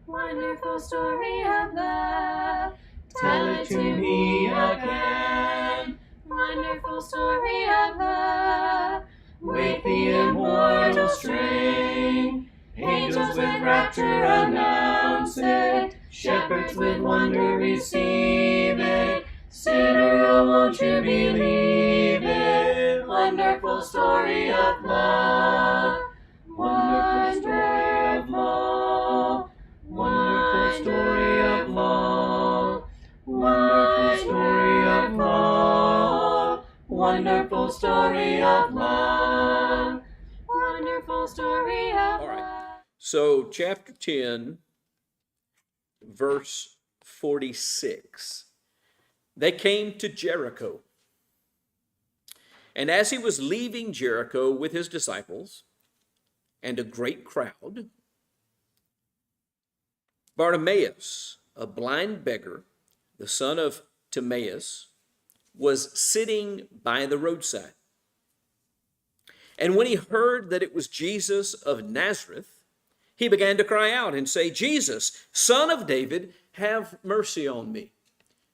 Wonderful story of love. Tell it to me again. Wonderful story of love. With the immortal string. Angels with rapture announce it. Shepherds with wonder receive it. Sinner, oh, won't you believe it? Wonderful story of love. Wonderful story of love. Wonderful story of love. Wonderful story of love. Wonderful story of love. Wonderful story of love. All right. So, chapter 10, verse 46. They came to Jericho. And as he was leaving Jericho with his disciples and a great crowd, Bartimaeus, a blind beggar, the son of Timaeus, was sitting by the roadside. And when he heard that it was Jesus of Nazareth, he began to cry out and say, Jesus, Son of David, have mercy on me.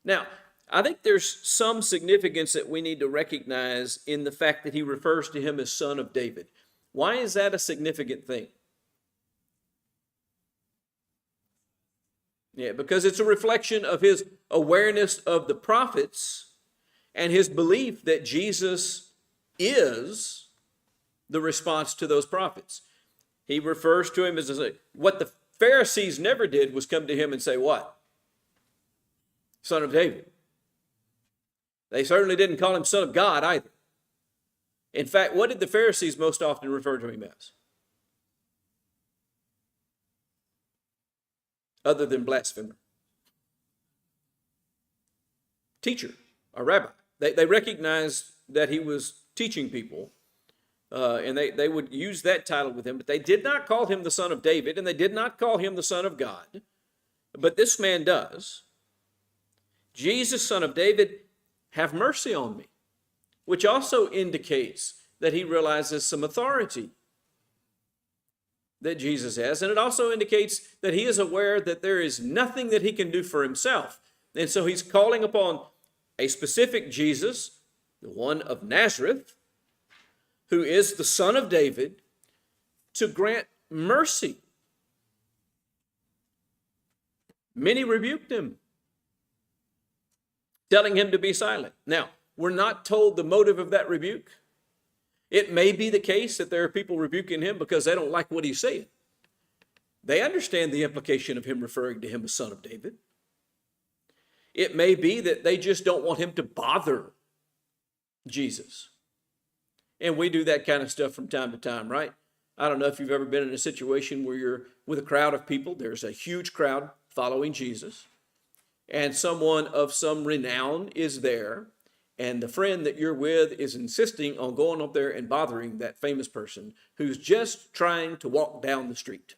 Now, I think there's some significance that we need to recognize in the fact that he refers to him as Son of David. Why is that a significant thing? Yeah, because it's a reflection of his awareness of the prophets and his belief that Jesus is the response to those prophets. He refers to him as what the Pharisees never did was come to him and say, what? Son of David. They certainly didn't call him Son of God either. In fact, what did the Pharisees most often refer to him as? Other than blasphemer. Teacher, a rabbi. They recognized that he was teaching people, and they would use that title with him, but they did not call him the Son of David, and they did not call him the Son of God. But this man does. Jesus, Son of David, have mercy on me, which also indicates that he realizes some authority that Jesus has, and it also indicates that he is aware that there is nothing that he can do for himself. And so he's calling upon a specific Jesus, the one of Nazareth, who is the Son of David, to grant mercy. Many rebuked him, telling him to be silent. Now, we're not told the motive of that rebuke. It may be the case that there are people rebuking him because they don't like what he's saying. They understand the implication of him referring to him as Son of David. It may be that they just don't want him to bother Jesus. And we do that kind of stuff from time to time, right? I don't know if you've ever been in a situation where you're with a crowd of people. There's a huge crowd following Jesus, and someone of some renown is there, and the friend that you're with is insisting on going up there and bothering that famous person who's just trying to walk down the street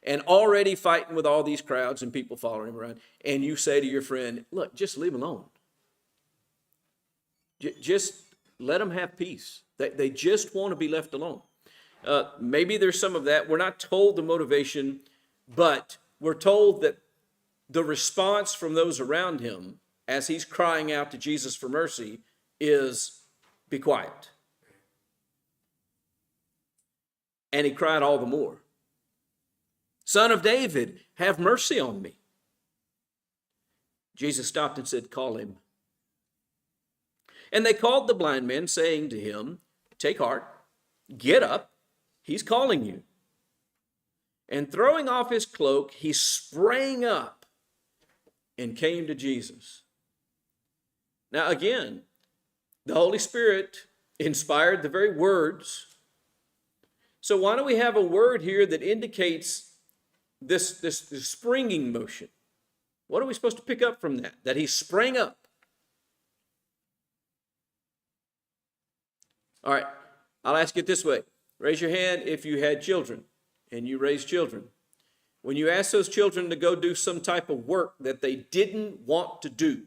and already fighting with all these crowds and people following him around. And you say to your friend, look, just leave him alone. Just let them have peace. They just want to be left alone. Maybe there's some of that. We're not told the motivation, but we're told that the response from those around him as he's crying out to Jesus for mercy is, be quiet. And he cried all the more, Son of David, have mercy on me. Jesus stopped and said, call him. And they called the blind man, saying to him, take heart, get up, he's calling you. And throwing off his cloak, he sprang up and came to Jesus. Now again, the Holy Spirit inspired the very words. So why do we have a word here that indicates this springing motion? What are we supposed to pick up from that? That he sprang up. All right, I'll ask it this way. Raise your hand if you had children and you raised children. When you ask those children to go do some type of work that they didn't want to do,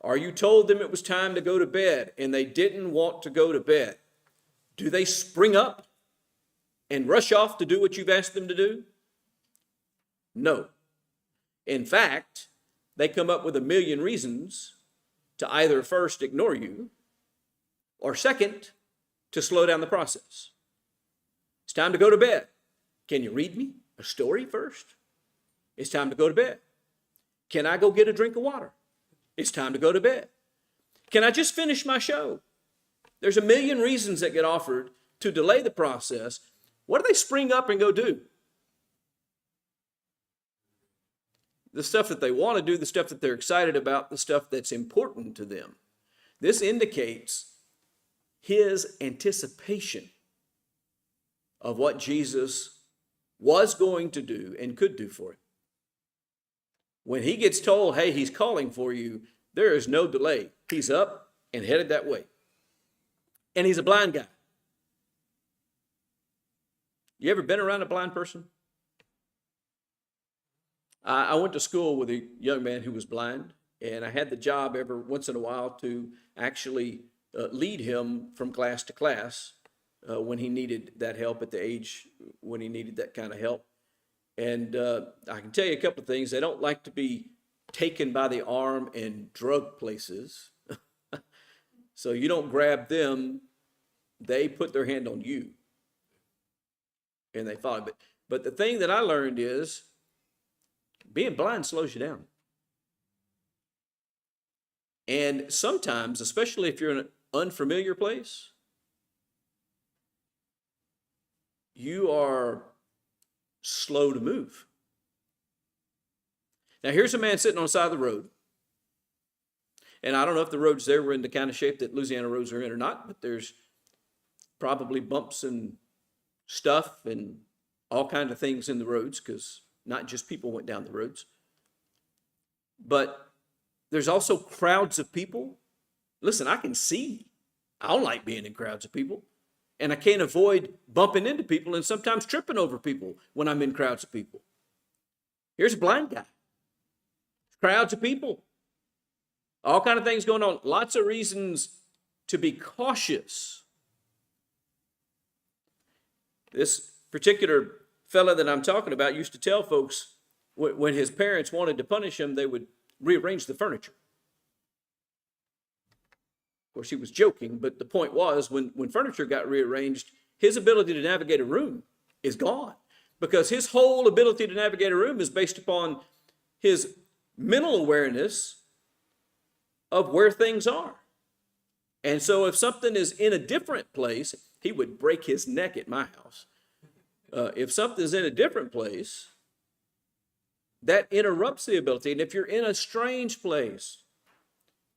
or you told them it was time to go to bed and they didn't want to go to bed, do they spring up and rush off to do what you've asked them to do? No. In fact, they come up with a million reasons to either first ignore you or second, to slow down the process. It's time to go to bed. Can you read me a story first? It's time to go to bed. Can I go get a drink of water? It's time to go to bed. Can I just finish my show? There's a million reasons that get offered to delay the process. What do they spring up and go do? The stuff that they want to do, the stuff that they're excited about, the stuff that's important to them. This indicates his anticipation of what Jesus was going to do and could do for him. When he gets told, hey, he's calling for you, there is no delay. He's up and headed that way. And he's a blind guy. You ever been around a blind person? I went to school with a young man who was blind, and I had the job every once in a while to actually lead him from class to class when he needed that help at the age when he needed that kind of help. And I can tell you a couple of things. They don't like to be taken by the arm and drug places. So you don't grab them. They put their hand on you. And they follow. But the thing that I learned is being blind slows you down. And sometimes, especially if you're in an unfamiliar place, you are slow to move. Now, here's a man sitting on the side of the road. And I don't know if the roads there were in the kind of shape that Louisiana roads are in or not, but there's probably bumps and stuff and all kinds of things in the roads, because not just people went down the roads. But there's also crowds of people. Listen, I can see. I don't like being in crowds of people. And I can't avoid bumping into people and sometimes tripping over people when I'm in crowds of people. Here's a blind guy. Crowds of people. All kinds of things going on. Lots of reasons to be cautious. This particular fella that I'm talking about used to tell folks when his parents wanted to punish him, they would rearrange the furniture. Of course, he was joking, but the point was when furniture got rearranged, his ability to navigate a room is gone, because his whole ability to navigate a room is based upon his mental awareness of where things are. And so if something is in a different place, he would break his neck at my house. If something's in a different place, that interrupts the ability. And if you're in a strange place,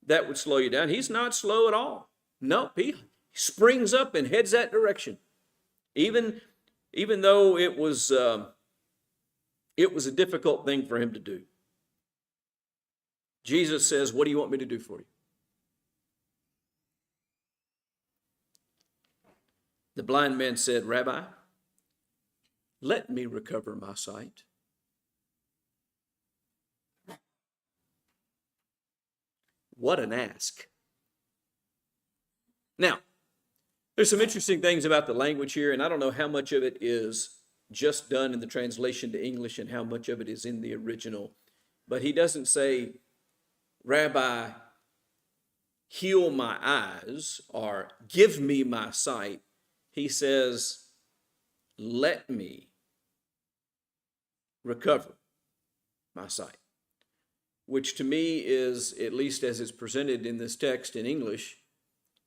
that would slow you down. He's not slow at all. No, he springs up and heads that direction. Even though it was a difficult thing for him to do. Jesus says, what do you want me to do for you? The blind man said, Rabbi, let me recover my sight. What an ask. Now, there's some interesting things about the language here, and I don't know how much of it is just done in the translation to English and how much of it is in the original. But he doesn't say, Rabbi, heal my eyes or give me my sight. He says, let me recover my sight, which to me is, at least as it's presented in this text in English,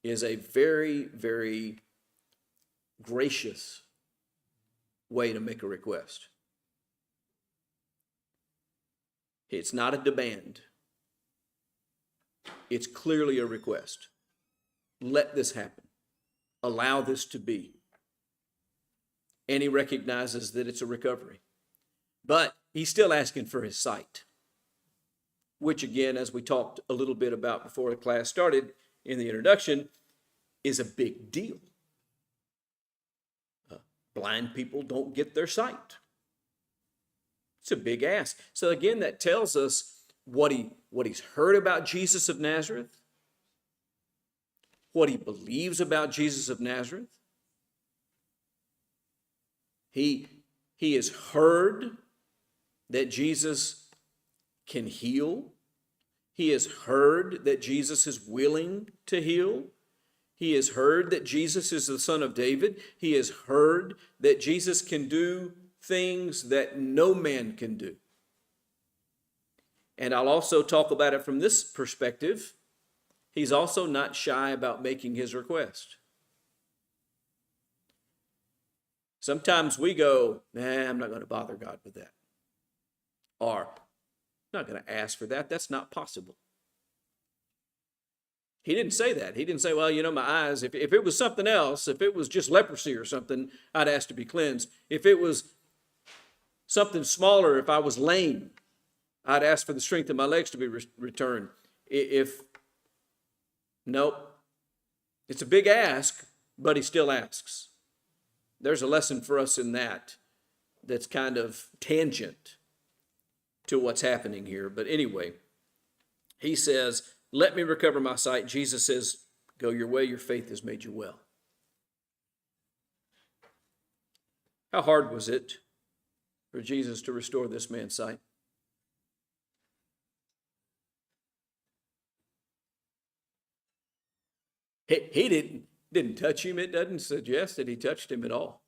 is a very, very gracious way to make a request. It's not a demand. It's clearly a request. Let this happen. Allow this to be. And he recognizes that it's a recovery. But he's still asking for his sight, which again, as we talked a little bit about before the class started in the introduction, is a big deal. Blind people don't get their sight. It's a big ask. So again, that tells us what he's heard about Jesus of Nazareth, what he believes about Jesus of Nazareth. He has heard that Jesus can heal. He has heard that Jesus is willing to heal. He has heard that Jesus is the Son of David. He has heard that Jesus can do things that no man can do. And I'll also talk about it from this perspective. He's also not shy about making his request. Sometimes we go, I'm not going to bother God with that. Or, I'm not going to ask for that. That's not possible. He didn't say that. He didn't say, well, my eyes, if it was something else, if it was just leprosy or something, I'd ask to be cleansed. If it was something smaller, if I was lame, I'd ask for the strength of my legs to be returned. Nope. It's a big ask, but he still asks. There's a lesson for us in that that's kind of tangent to what's happening here. But anyway, he says, let me recover my sight. Jesus says, go your way, your faith has made you well. How hard was it for Jesus to restore this man's sight? He didn't touch him. It doesn't suggest that he touched him at all.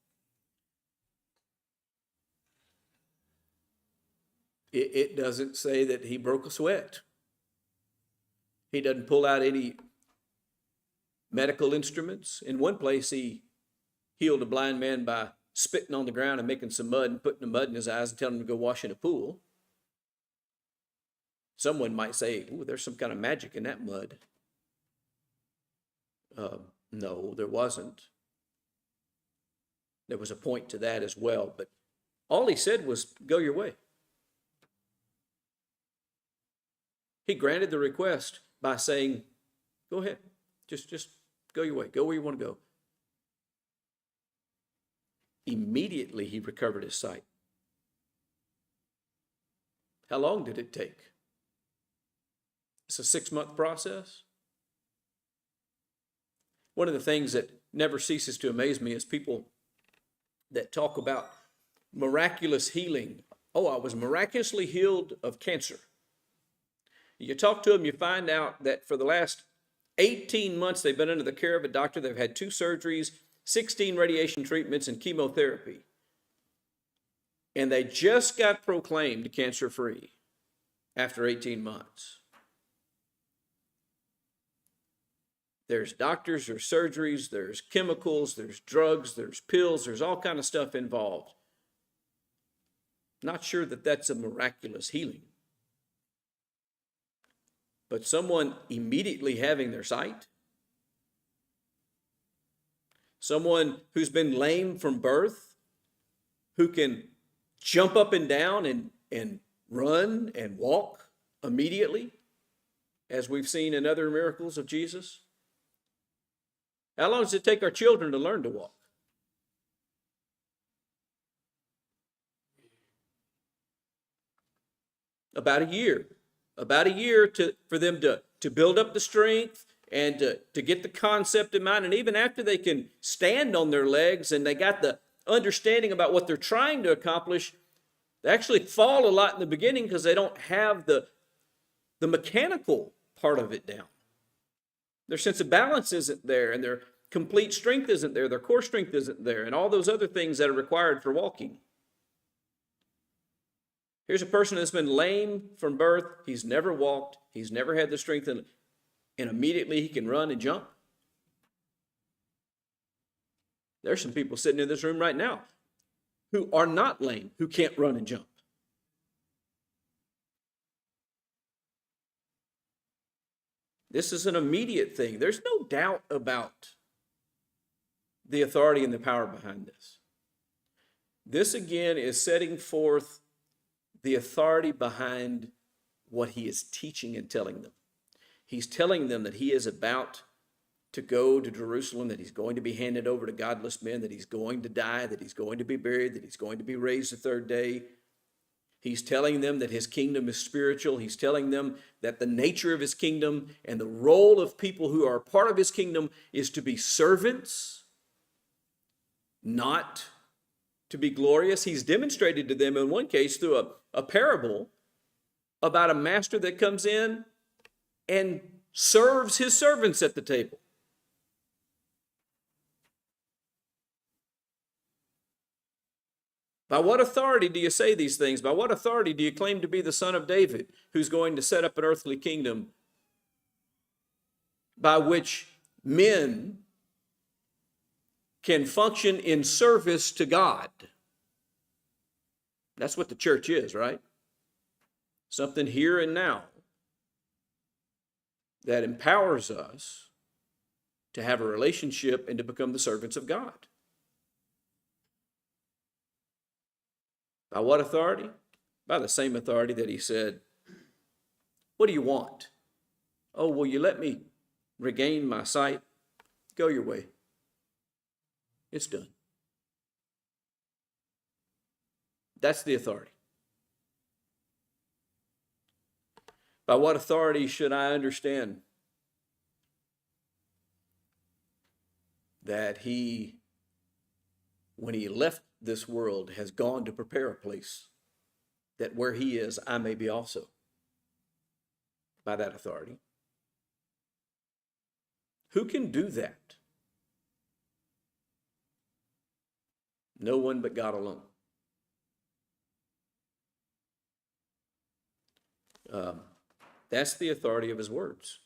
It doesn't say that he broke a sweat. He doesn't pull out any medical instruments. In one place, he healed a blind man by spitting on the ground and making some mud and putting the mud in his eyes and telling him to go wash in a pool. Someone might say, ooh, there's some kind of magic in that mud. No, there wasn't. There was a point to that as well, but all he said was, go your way. He granted the request by saying, go ahead, just go your way, go where you want to go. Immediately he recovered his sight. How long did it take? It's a 6-month process. One of the things that never ceases to amaze me is people that talk about miraculous healing. Oh, I was miraculously healed of cancer. You talk to them, you find out that for the last 18 months they've been under the care of a doctor. They've had 2 surgeries, 16 radiation treatments, and chemotherapy. And they just got proclaimed cancer-free after 18 months. There's doctors, there's surgeries, there's chemicals, there's drugs, there's pills, there's all kind of stuff involved. Not sure that that's a miraculous healing. But someone immediately having their sight, someone who's been lame from birth, who can jump up and down and run and walk immediately, as we've seen in other miracles of Jesus. How long does it take our children to learn to walk? About a year. About a year for them to build up the strength and to get the concept in mind. And even after they can stand on their legs and they got the understanding about what they're trying to accomplish, they actually fall a lot in the beginning because they don't have the mechanical part of it down. Their sense of balance isn't there, and their complete strength isn't there, their core strength isn't there, and all those other things that are required for walking. Here's a person that's been lame from birth. He's never walked. He's never had the strength, and immediately he can run and jump. There's some people sitting in this room right now who are not lame, who can't run and jump. This is an immediate thing. There's no doubt about the authority and the power behind this. This again is setting forth the authority behind what he is teaching and telling them. He's telling them that he is about to go to Jerusalem, that he's going to be handed over to godless men, that he's going to die, that he's going to be buried, that he's going to be raised the 3rd day. He's telling them that his kingdom is spiritual. He's telling them that the nature of his kingdom and the role of people who are part of his kingdom is to be servants, not to be glorious. He's demonstrated to them in one case through a parable about a master that comes in and serves his servants at the table. By what authority do you say these things? By what authority do you claim to be the son of David, who's going to set up an earthly kingdom by which men can function in service to God? That's what the church is, right? Something here and now that empowers us to have a relationship and to become the servants of God. By what authority? By the same authority that he said, what do you want? Oh, will you let me regain my sight? Go your way. It's done. That's the authority. By what authority should I understand that he, when he left this world, has gone to prepare a place that where he is, I may be also? By that authority. Who can do that? No one but God alone. That's the authority of his words.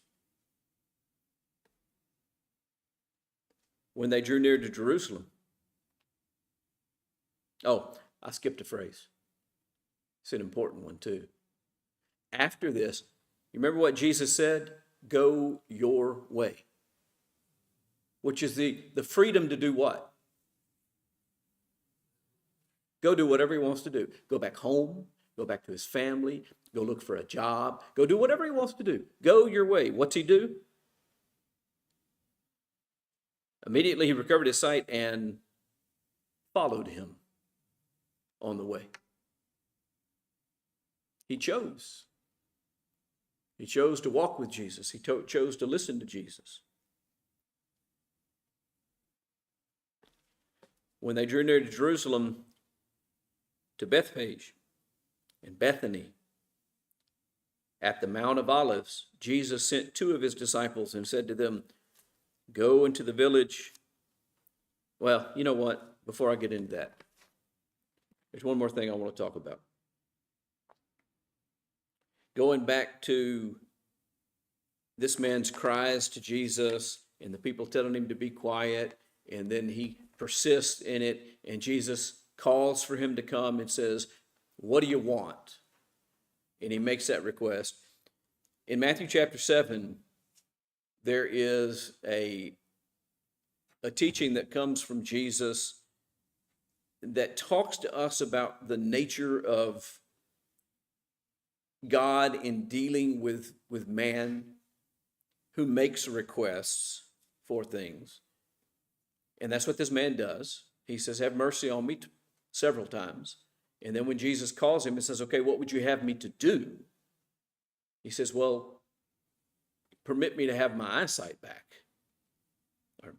When they drew near to Jerusalem. Oh, I skipped a phrase. It's an important one too. After this, you remember what Jesus said? Go your way. Which is the freedom to do what? Go do whatever he wants to do. Go back home, go back to his family, go look for a job, go do whatever he wants to do. Go your way. What's he do? Immediately he recovered his sight and followed him on the way. He chose. He chose to walk with Jesus. He chose to listen to Jesus. When they drew near to Jerusalem, to Bethphage and Bethany, at the Mount of Olives, Jesus sent two of his disciples and said to them, go into the village. Well, you know what? Before I get into that, there's one more thing I want to talk about. Going back to this man's cries to Jesus and the people telling him to be quiet, and then he persists in it, and Jesus calls for him to come and says, what do you want? And he makes that request. In Matthew chapter 7, there is a teaching that comes from Jesus that talks to us about the nature of God in dealing with man who makes requests for things. And that's what this man does. He says, have mercy on me several times. And then when Jesus calls him and says, okay, what would you have me to do? He says, well, permit me to have my eyesight back. Or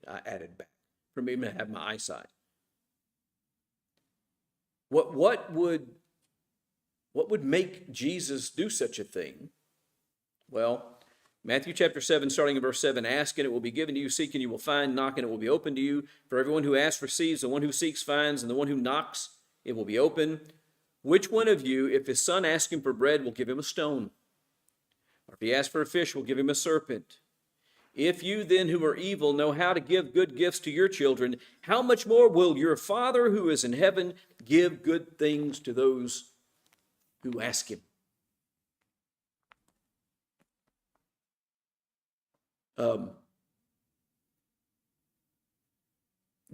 I added back. Permit me to have my eyesight. What would make Jesus do such a thing? Well, Matthew chapter 7, starting in verse 7, ask and it will be given to you, seek and you will find, knock and it will be opened to you. For everyone who asks receives, the one who seeks finds, and the one who knocks it will be open. Which one of you, if his son asks him for bread, will give him a stone? Or if he asks for a fish, will give him a serpent? If you then who are evil know how to give good gifts to your children, how much more will your Father who is in heaven give good things to those who ask him?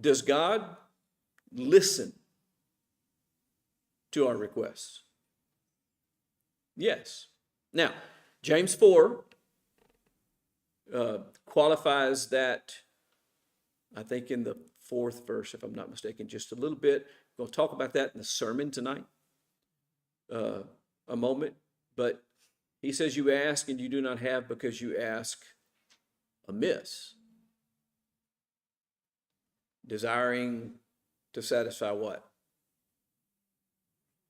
Does God listen to our requests? Yes. Now, James 4 qualifies that, I think, in the 4th verse, if I'm not mistaken, just a little bit. We'll talk about that in the sermon tonight, a moment. But he says, you ask and you do not have because you ask amiss, desiring To satisfy what?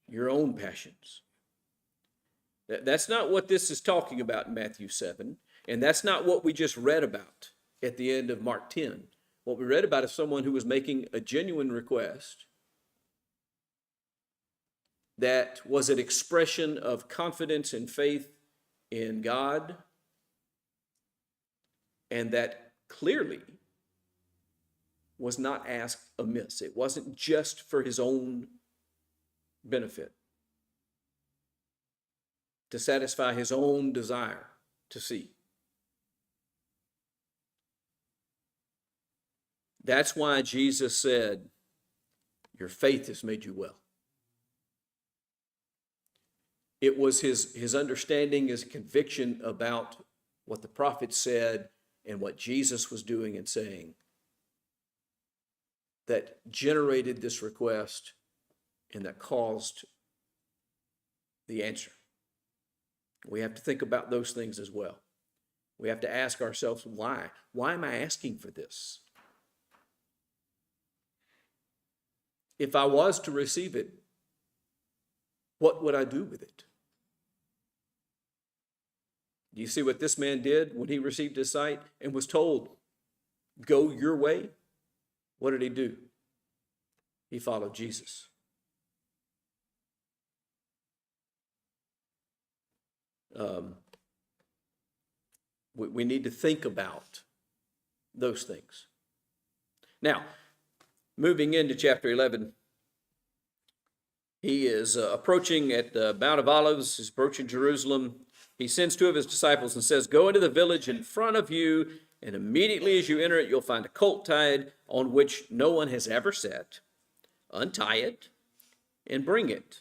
Your own passions. That's not what this is talking about in Matthew 7, and that's not what we just read about at the end of Mark 10. What we read about is someone who was making a genuine request that was an expression of confidence and faith in God, and that clearly was not asked amiss. It wasn't just for his own benefit, to satisfy his own desire to see. That's why Jesus said, your faith has made you well. It was his understanding, his conviction about what the prophet said and what Jesus was doing and saying that generated this request and that caused the answer. We have to think about those things as well. We have to ask ourselves, why? Why am I asking for this? If I was to receive it, what would I do with it? Do you see what this man did when he received his sight and was told, go your way? What did he do? He followed Jesus. We need to think about those things. Now, moving into chapter 11, he is approaching at the Mount of Olives, he's approaching Jerusalem. He sends two of his disciples and says, go into the village in front of you, and immediately as you enter it, you'll find a colt tied on which no one has ever sat. Untie it and bring it.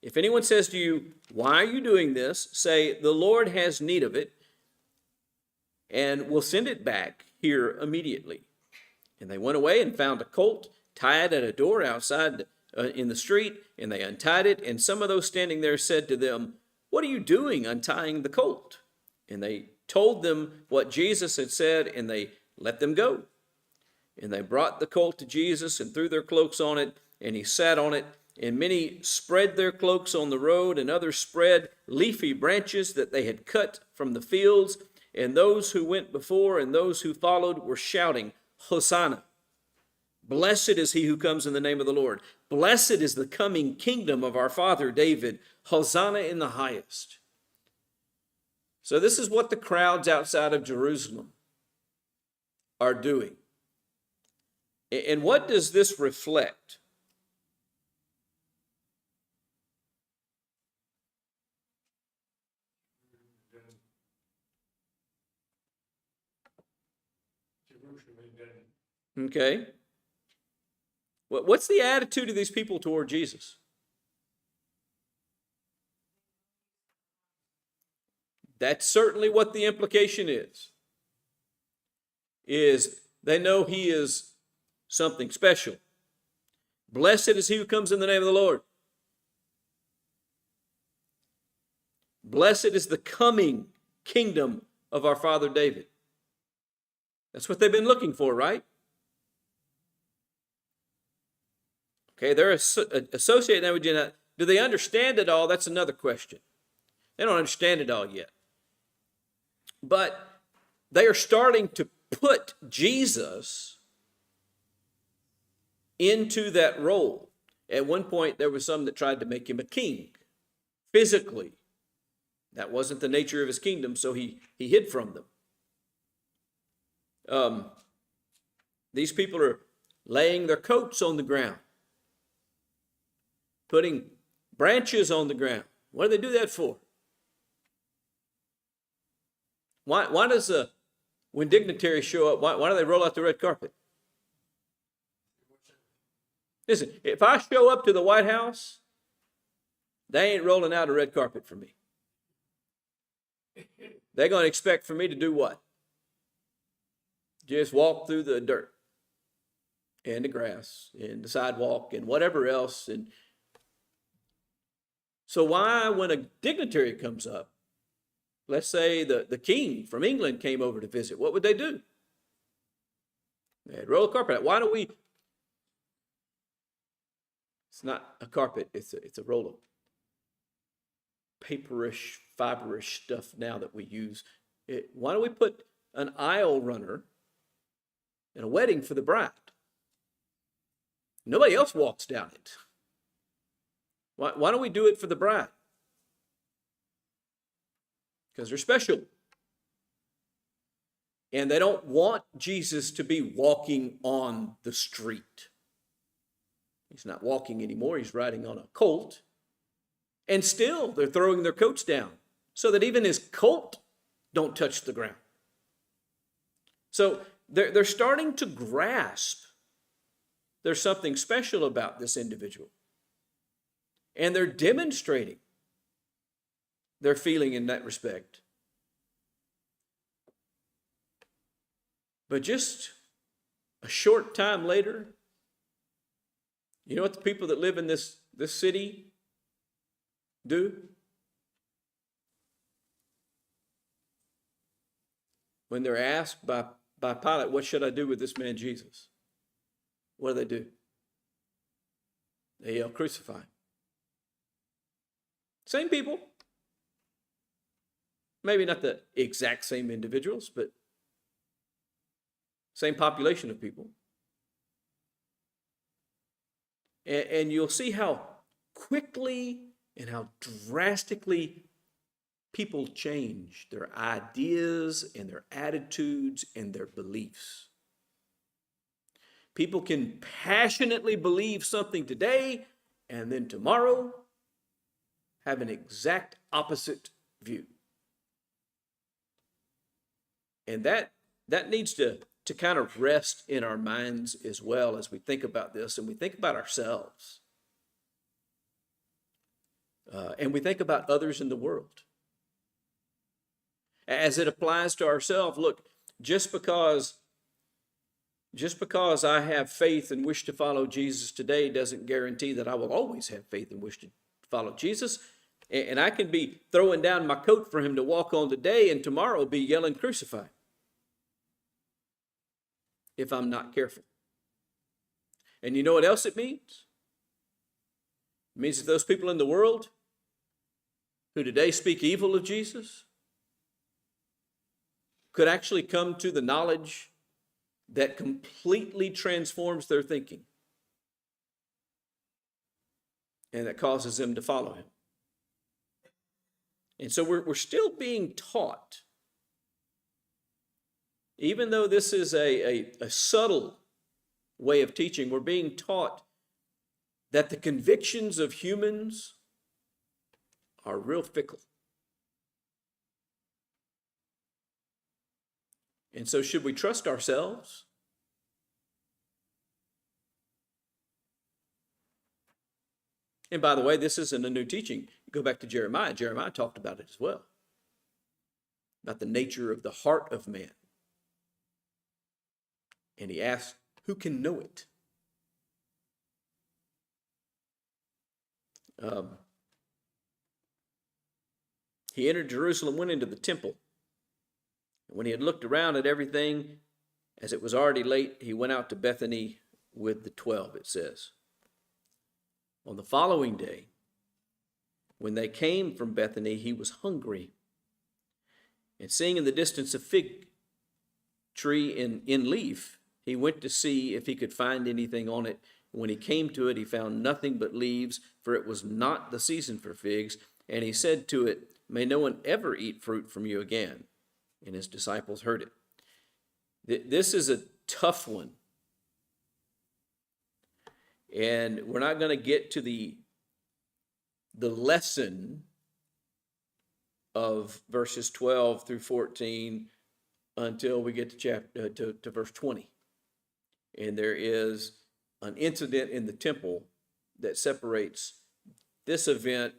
If anyone says to you, why are you doing this? Say, the Lord has need of it, and will send it back here immediately. And they went away and found a colt tied at a door outside in the street, and they untied it. And some of those standing there said to them, what are you doing untying the colt? And they told them what Jesus had said, and they let them go. And they brought the colt to Jesus and threw their cloaks on it, and he sat on it. And many spread their cloaks on the road, and others spread leafy branches that they had cut from the fields. And those who went before and those who followed were shouting, Hosanna! Blessed is he who comes in the name of the Lord. Blessed is the coming kingdom of our father David. Hosanna in the highest. So this is what the crowds outside of Jerusalem are doing. And what does this reflect? Okay. What's the attitude of these people toward Jesus? That's certainly what the implication is they know he is something special. Blessed is he who comes in the name of the Lord. Blessed is the coming kingdom of our father David. That's what they've been looking for, right? Okay, they're associating that with Jesus. Do they understand it all? That's another question. They don't understand it all yet. But they are starting to put Jesus into that role. At one point, there was some that tried to make him a king, physically. That wasn't the nature of his kingdom, so he hid from them. These people are laying their coats on the ground, putting branches on the ground. What do they do that for? Why does when dignitaries show up, why do they roll out the red carpet? Listen, if I show up to the White House, they ain't rolling out a red carpet for me. They're going to expect for me to do what? Just walk through the dirt and the grass and the sidewalk and whatever else. And so why, when a dignitary comes up, let's say the king from England came over to visit, what would they do? They'd roll a carpet out. Why don't we? It's not a carpet, it's a roll of paperish, fiberish stuff now that we use. Why don't we put an aisle runner in a wedding for the bride? Nobody else walks down it. Why don't we do it for the bride? Because they're special. And they don't want Jesus to be walking on the street. He's not walking anymore. He's riding on a colt. And still, they're throwing their coats down so that even his colt don't touch the ground. So they're starting to grasp there's something special about this individual. And they're demonstrating their feeling in that respect. But just a short time later, you know what the people that live in this city do? When they're asked by Pilate, what should I do with this man Jesus? What do? They yell, crucify him. Same people. Maybe not the exact same individuals, but same population of people. And you'll see how quickly and how drastically people change their ideas and their attitudes and their beliefs. People can passionately believe something today and then tomorrow have an exact opposite view. And that needs to kind of rest in our minds as well as we think about this and we think about ourselves. And we think about others in the world. As it applies to ourselves, look, just because I have faith and wish to follow Jesus today doesn't guarantee that I will always have faith and wish to follow Jesus. And I can be throwing down my coat for him to walk on today and tomorrow be yelling crucify if I'm not careful. And you know what else it means? It means that those people in the world who today speak evil of Jesus could actually come to the knowledge that completely transforms their thinking and that causes them to follow him. And so we're still being taught, even though this is a subtle way of teaching, we're being taught that the convictions of humans are real fickle. And so should we trust ourselves? And by the way, this isn't a new teaching. Go back to Jeremiah. Jeremiah talked about it as well, about the nature of the heart of man. And he asked, who can know it? He entered Jerusalem, went into the temple. And when he had looked around at everything, as it was already late, he went out to Bethany with the 12, it says. On the following day, when they came from Bethany, he was hungry. And seeing in the distance a fig tree in leaf, he went to see if he could find anything on it. When he came to it, he found nothing but leaves, for it was not the season for figs. And he said to it, may no one ever eat fruit from you again. And his disciples heard it. This is a tough one. And we're not going to get to the lesson of verses 12 through 14 until we get to verse 20. And there is an incident in the temple that separates this event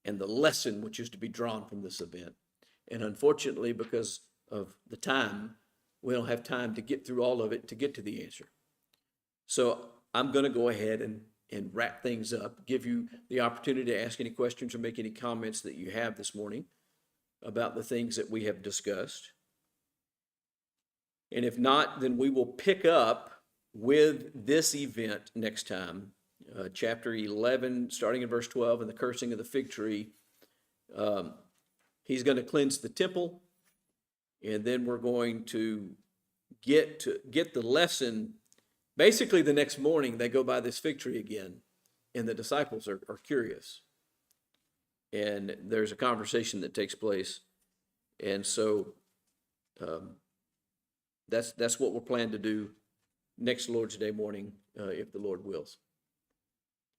and the lesson which is to be drawn from this event. And unfortunately, because of the time, we don't have time to get through all of it to get to the answer. So I'm going to go ahead and wrap things up, give you the opportunity to ask any questions or make any comments that you have this morning about the things that we have discussed. And if not, then we will pick up with this event next time chapter 11, starting in verse 12, and the cursing of the fig tree. He's going to cleanse the temple, and then we're going to get the lesson. Basically, the next morning, they go by this fig tree again, and the disciples are curious. And there's a conversation that takes place. And so that's what we're planning to do next Lord's Day morning, if the Lord wills.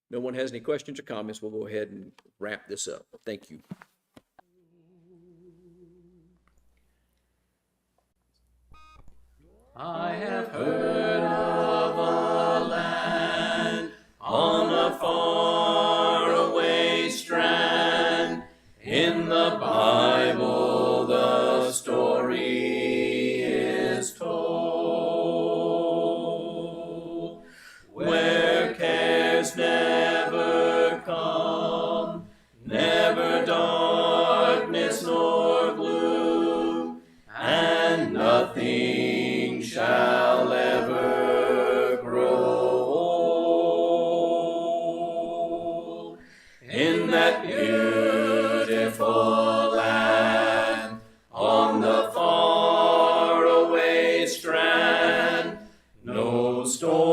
No one has any questions or comments, we'll go ahead and wrap this up. Thank you. I have heard of a land on a faraway strand. In the Bible the story is told, where cares never come, never darkness nor gloom, and nothing shall ever grow old. In that beautiful land, on the faraway strand, no storm